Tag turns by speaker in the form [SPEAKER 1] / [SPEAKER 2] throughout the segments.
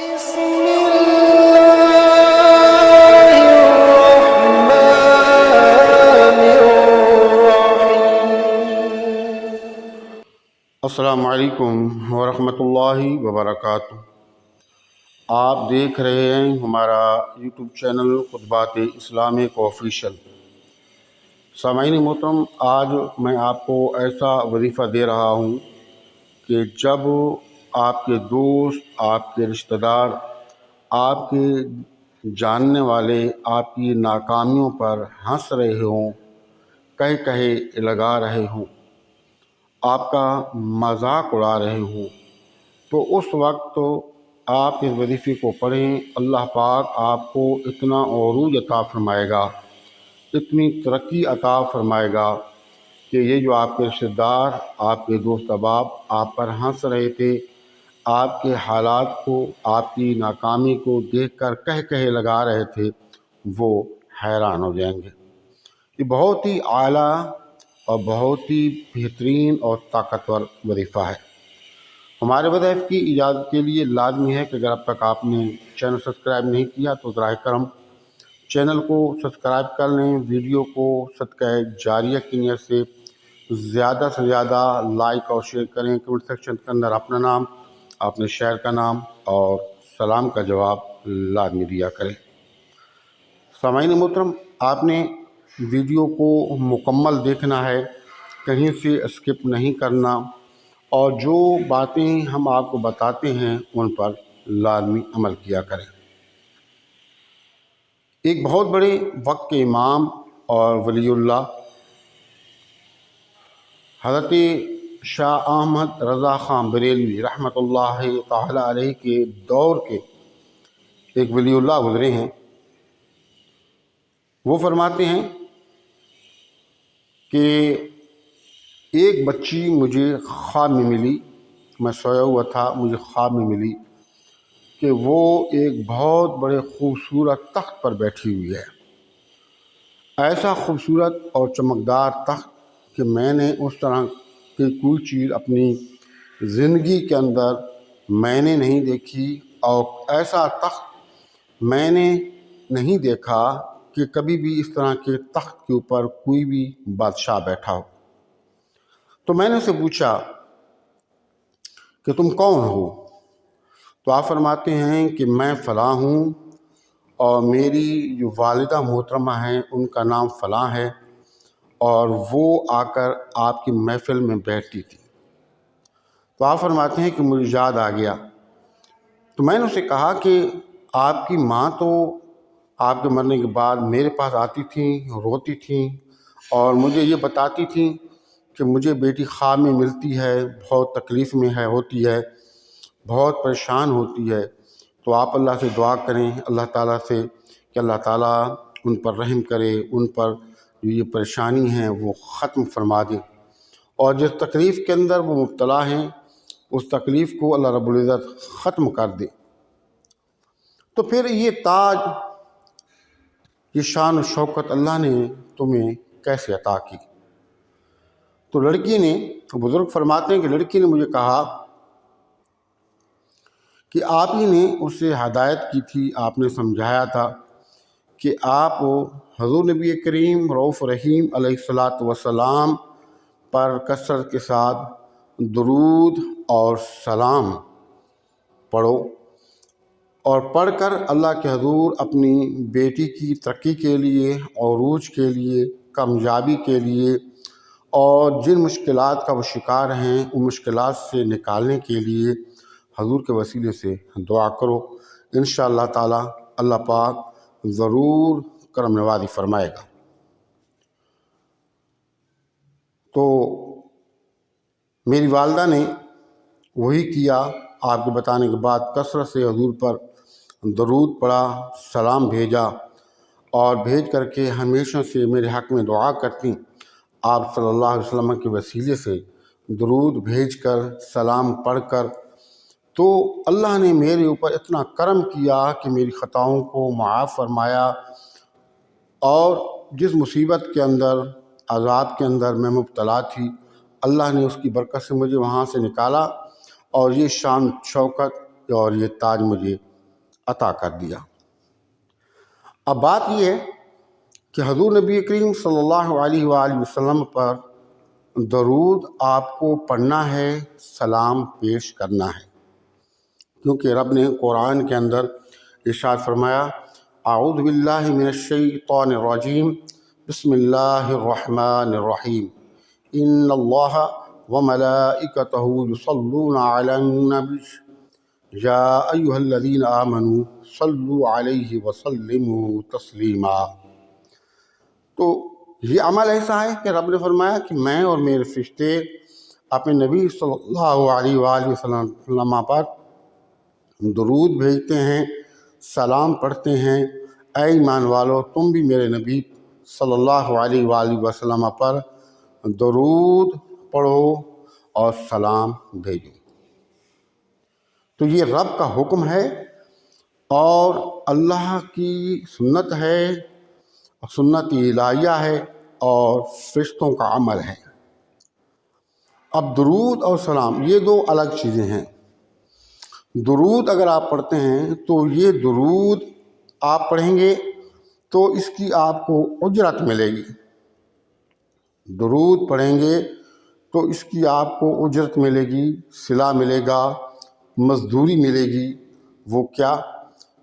[SPEAKER 1] بسم الله الرحمن الرحيم۔
[SPEAKER 2] السلام علیکم ورحمۃ اللہ وبرکاتہ۔ آپ دیکھ رہے ہیں ہمارا یوٹیوب چینل خطبات اسلامک آفیشیل۔ سامعین محترم، آج میں آپ کو ایسا وظیفہ دے رہا ہوں کہ جب آپ کے دوست، آپ کے رشتہ دار، آپ کے جاننے والے آپ کی ناکامیوں پر ہنس رہے ہوں، کہے لگا رہے ہوں، آپ کا مذاق اڑا رہے ہوں، تو اس وقت آپ اس وظیفے کو پڑھیں۔ اللہ پاک آپ کو اتنا عروج عطا فرمائے گا، اتنی ترقی عطا فرمائے گا کہ یہ جو آپ کے رشتہ دار، آپ کے دوست احباب آپ پر ہنس رہے تھے، آپ کے حالات کو، آپ کی ناکامی کو دیکھ کر کہے لگا رہے تھے، وہ حیران ہو جائیں گے۔ یہ بہت ہی اعلیٰ اور بہت ہی بہترین اور طاقتور وظیفہ ہے۔ ہمارے وظائف کی ایجاد کے لیے لازمی ہے کہ اگر اب تک آپ نے چینل سبسکرائب نہیں کیا تو براہ کرم چینل کو سبسکرائب کر لیں، ویڈیو کو صدقہ جاریہ کی نیت سے زیادہ لائک اور شیئر کریں۔ کمنٹ سیکشن کے اندر اپنا نام، اپنے شہر کا نام اور سلام کا جواب لازمی دیا کریں۔ سامعین محترم، آپ نے ویڈیو کو مکمل دیکھنا ہے، کہیں سے اسکپ نہیں کرنا، اور جو باتیں ہم آپ کو بتاتے ہیں ان پر لازمی عمل کیا کریں۔ ایک بہت بڑے وقت کے امام اور ولی اللہ حضرت شاہ احمد رضا خان بریلوی رحمۃ اللہ تعالی علیہ کے دور کے ایک ولی اللہ گزرے ہیں۔ وہ فرماتے ہیں کہ ایک بچی مجھے خواب میں ملی، میں سویا ہوا تھا، مجھے خواب میں ملی کہ وہ ایک بہت بڑے خوبصورت تخت پر بیٹھی ہوئی ہے، ایسا خوبصورت اور چمکدار تخت کہ میں نے اس طرح کی کوئی چیز اپنی زندگی کے اندر میں نے نہیں دیکھی، اور ایسا تخت میں نے نہیں دیکھا کہ کبھی بھی اس طرح کے تخت کے اوپر کوئی بھی بادشاہ بیٹھا ہو۔ تو میں نے اسے پوچھا کہ تم کون ہو؟ تو آپ فرماتے ہیں کہ میں فلاں ہوں، اور میری جو والدہ محترمہ ہیں ان کا نام فلاں ہے، اور وہ آ کر آپ کی محفل میں بیٹھتی تھی۔ تو آپ فرماتے ہیں کہ مجھے یاد آ گیا۔ تو میں نے اسے کہا کہ آپ کی ماں تو آپ کے مرنے کے بعد میرے پاس آتی تھیں، روتی تھیں، اور مجھے یہ بتاتی تھیں کہ مجھے بیٹی خواب میں ملتی ہے، بہت تکلیف میں ہوتی ہے، بہت پریشان ہوتی ہے۔ تو آپ اللہ سے دعا کریں، اللہ تعالیٰ سے، کہ اللہ تعالیٰ ان پر رحم کرے، ان پر جو یہ پریشانی ہیں وہ ختم فرما دے، اور جس تکلیف کے اندر وہ مبتلا ہیں اس تکلیف کو اللہ رب العزت ختم کر دے۔ تو پھر یہ تاج، یہ شان و شوکت اللہ نے تمہیں کیسے عطا کی؟ تو لڑکی نے، بزرگ فرماتے ہیں کہ لڑکی نے مجھے کہا کہ آپ ہی نے اسے ہدایت کی تھی، آپ نے سمجھایا تھا کہ آپ حضور نبی کریم رؤوف رحیم علیہ السلام پر کثرت کے ساتھ درود اور سلام پڑھو، اور پڑھ کر اللہ کے حضور اپنی بیٹی کی ترقی کے لیے، عروج کے لیے، کامیابی کے لیے، اور جن مشکلات کا وہ شکار ہیں ان مشکلات سے نکالنے کے لیے حضور کے وسیلے سے دعا کرو۔ انشاءاللہ تعالی اللہ پاک ضرور کرم نوازی فرمائے گا۔ تو میری والدہ نے وہی کیا، آپ کے بتانے کے بعد کثرت سے حضور پر درود پڑھا، سلام بھیجا، اور بھیج کر کے ہمیشہ سے میرے حق میں دعا کرتی۔ آپ صلی اللہ علیہ وسلم کے وسیلے سے درود بھیج کر، سلام پڑھ کر، تو اللہ نے میرے اوپر اتنا کرم کیا کہ میری خطاؤں کو معاف فرمایا، اور جس مصیبت کے اندر، عذاب کے اندر میں مبتلا تھی، اللہ نے اس کی برکت سے مجھے وہاں سے نکالا، اور یہ شان شوکت اور یہ تاج مجھے عطا کر دیا۔ اب بات یہ ہے کہ حضور نبی کریم صلی اللہ علیہ وآلہ وسلم پر درود آپ کو پڑھنا ہے، سلام پیش کرنا ہے، کیونکہ رب نے قرآن کے اندر ارشاد فرمایا اعوذ باللہ من الشیطان الرجیم بسم اللہ الرحمن الرحیم ان اللہ وملائکتہ یصلون علی النبی یا ایھا الذین آمنوا صلوا علیہ وسلموا تسلیما۔ تو یہ عمل ایسا ہے کہ رب نے فرمایا کہ میں اور میرے فرشتے اپنے نبی صلی اللہ علیہ وآلہ وسلم پر درود بھیجتے ہیں، سلام پڑھتے ہیں۔ اے ایمان والو، تم بھی میرے نبی صلی اللہ علیہ وآلہ وسلم پر درود پڑھو اور سلام بھیجو۔ تو یہ رب کا حکم ہے اور اللہ کی سنت ہے، سنت الہیہ ہے اور فرشتوں کا عمل ہے۔ اب درود اور سلام یہ دو الگ چیزیں ہیں۔ درود اگر آپ پڑھتے ہیں تو یہ درود آپ پڑھیں گے تو اس کی آپ کو اجرت ملے گی۔ درود پڑھیں گے تو اس کی آپ کو اجرت ملے گی، صلہ ملے گا، مزدوری ملے گی۔ وہ کیا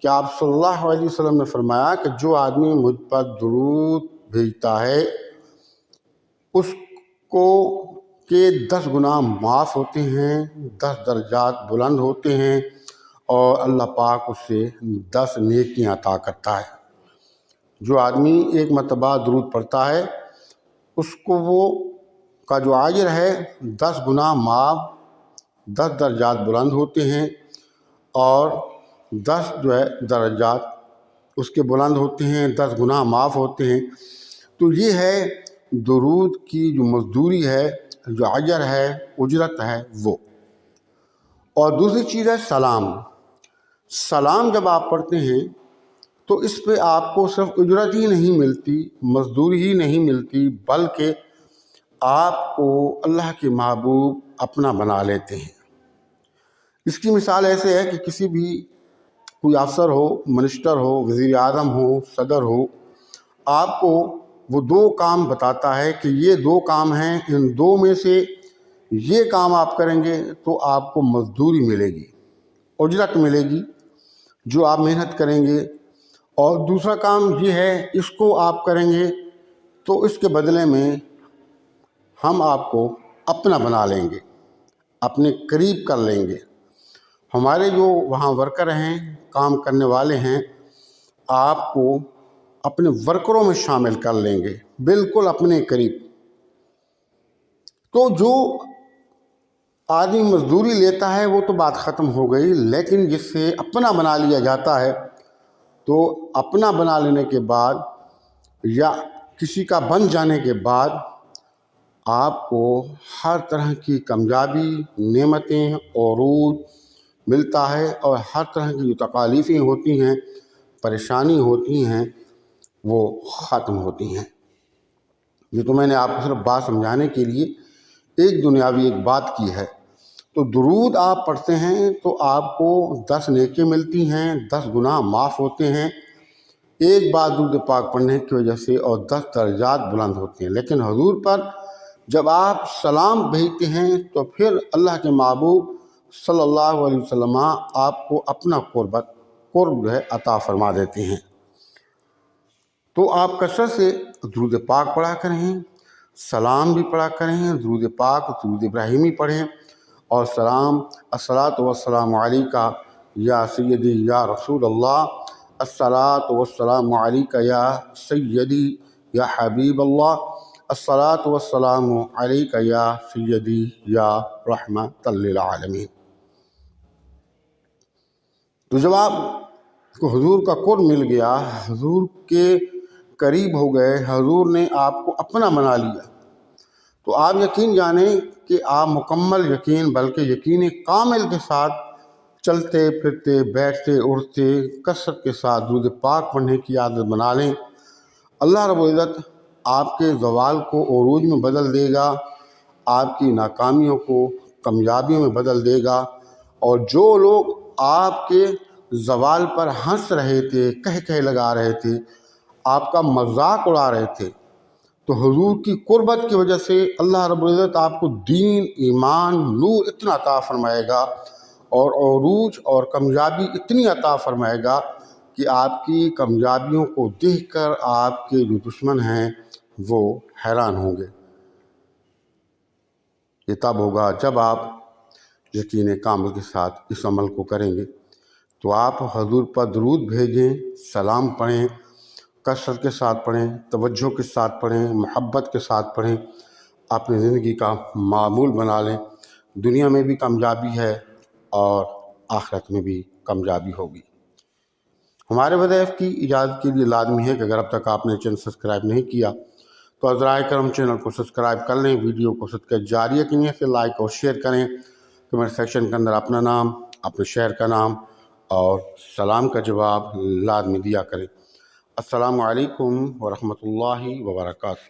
[SPEAKER 2] کہ آپ صلی اللہ علیہ وسلم نے فرمایا کہ جو آدمی مجھ پر درود بھیجتا ہے اس کو کہ 10 گناہ معاف ہوتے ہیں، 10 درجات بلند ہوتے ہیں اور اللہ پاک اس سے 10 نیکیاں عطا کرتا ہے۔ جو آدمی ایک مرتبہ درود پڑھتا ہے اس کو وہ کا جو اجر ہے 10 گناہ معاف، 10 درجات بلند ہوتے ہیں اور 10 جو ہے درجات اس کے بلند ہوتے ہیں، 10 گناہ معاف ہوتے ہیں۔ تو یہ ہے درود کی جو مزدوری ہے، جو اجر ہے، اجرت ہے وہ۔ اور دوسری چیز ہے سلام۔ سلام جب آپ پڑھتے ہیں تو اس پہ آپ کو صرف اجرت ہی نہیں ملتی، مزدوری ہی نہیں ملتی، بلکہ آپ کو اللہ کے محبوب اپنا بنا لیتے ہیں۔ اس کی مثال ایسے ہے کہ کسی بھی کوئی افسر ہو، منسٹر ہو، وزیر اعظم ہو، صدر ہو، آپ کو وہ 2 کام بتاتا ہے کہ یہ 2 کام ہیں، ان 2 میں سے یہ کام آپ کریں گے تو آپ کو مزدوری ملے گی، اجرت ملے گی جو آپ محنت کریں گے، اور دوسرا کام یہ ہے اس کو آپ کریں گے تو اس کے بدلے میں ہم آپ کو اپنا بنا لیں گے، اپنے قریب کر لیں گے۔ ہمارے جو وہاں ورکر ہیں، کام کرنے والے ہیں، آپ کو اپنے ورکروں میں شامل کر لیں گے، بالکل اپنے قریب۔ تو جو آدمی مزدوری لیتا ہے وہ تو بات ختم ہو گئی، لیکن جس سے اپنا بنا لیا جاتا ہے تو اپنا بنا لینے کے بعد یا کسی کا بن جانے کے بعد آپ کو ہر طرح کی کامیابی، نعمتیں، عروج ملتا ہے، اور ہر طرح کی جو تکالیفیں ہوتی ہیں، پریشانی ہوتی ہیں، وہ ختم ہوتی ہیں۔ یہ تو میں نے آپ کو صرف بات سمجھانے کے لیے ایک دنیاوی ایک بات کی ہے۔ تو درود آپ پڑھتے ہیں تو آپ کو 10 نیکیاں ملتی ہیں، 10 گناہ معاف ہوتے ہیں ایک بار درود پاک پڑھنے کی وجہ سے، اور 10 درجات بلند ہوتے ہیں۔ لیکن حضور پر جب آپ سلام بھیجتے ہیں تو پھر اللہ کے محبوب صلی اللہ علیہ وسلم آپ کو اپنا قرب ہے عطا فرما دیتے ہیں۔ تو آپ کثرت سے درود پاک پڑھا کریں، سلام بھی پڑھا کریں، درود پاک، درود ابراہیمی پڑھیں، اور سلام الصلاۃ والسلام علیکہ یا سیدی یا رسول اللہ، الصلاۃ والسلام علیکہ یا سیدی یا حبیب اللہ، الصلاۃ والسلام علیکہ یا سیدی یا رحمۃ للعالمین۔ تو جب آپ کو حضور کا قرب مل گیا، حضور کے قریب ہو گئے، حضور نے آپ کو اپنا بنا لیا، تو آپ یقین جانیں کہ آپ مکمل یقین، بلکہ یقین کامل کے ساتھ چلتے پھرتے، بیٹھتے اٹھتے، کثرت کے ساتھ درود پاک پڑھنے کی عادت بنا لیں۔ اللہ رب العزت آپ کے زوال کو عروج میں بدل دے گا، آپ کی ناکامیوں کو کامیابیوں میں بدل دے گا، اور جو لوگ آپ کے زوال پر ہنس رہے تھے، کہہ لگا رہے تھے، آپ کا مذاق اڑا رہے تھے، تو حضور کی قربت کی وجہ سے اللہ رب العزت آپ کو دین، ایمان، نور اتنا عطا فرمائے گا اور عروج اور کامیابی اتنی عطا فرمائے گا کہ آپ کی کامیابیوں کو دیکھ کر آپ کے جو دشمن ہیں وہ حیران ہوں گے۔ یہ تب ہوگا جب آپ یقین کامل کے ساتھ اس عمل کو کریں گے۔ تو آپ حضور پر درود بھیجیں، سلام پڑھیں، کثرت کے ساتھ پڑھیں، توجہ کے ساتھ پڑھیں، محبت کے ساتھ پڑھیں، اپنی زندگی کا معمول بنا لیں۔ دنیا میں بھی کامیابی ہے اور آخرت میں بھی کامیابی ہوگی۔ ہمارے وظائف کی اجازت کے لیے لازمی ہے کہ اگر اب تک آپ نے چینل سبسکرائب نہیں کیا تو عذرائے کرم چینل کو سبسکرائب کر لیں، ویڈیو کو صدقہ جاریہ کی نیت سے لائک اور شیئر کریں، کمنٹ سیکشن کے اندر اپنا نام، اپنے شہر کا نام اور سلام کا جواب لازمی دیا کریں۔ السلام علیکم ورحمۃ اللہ وبرکاتہ۔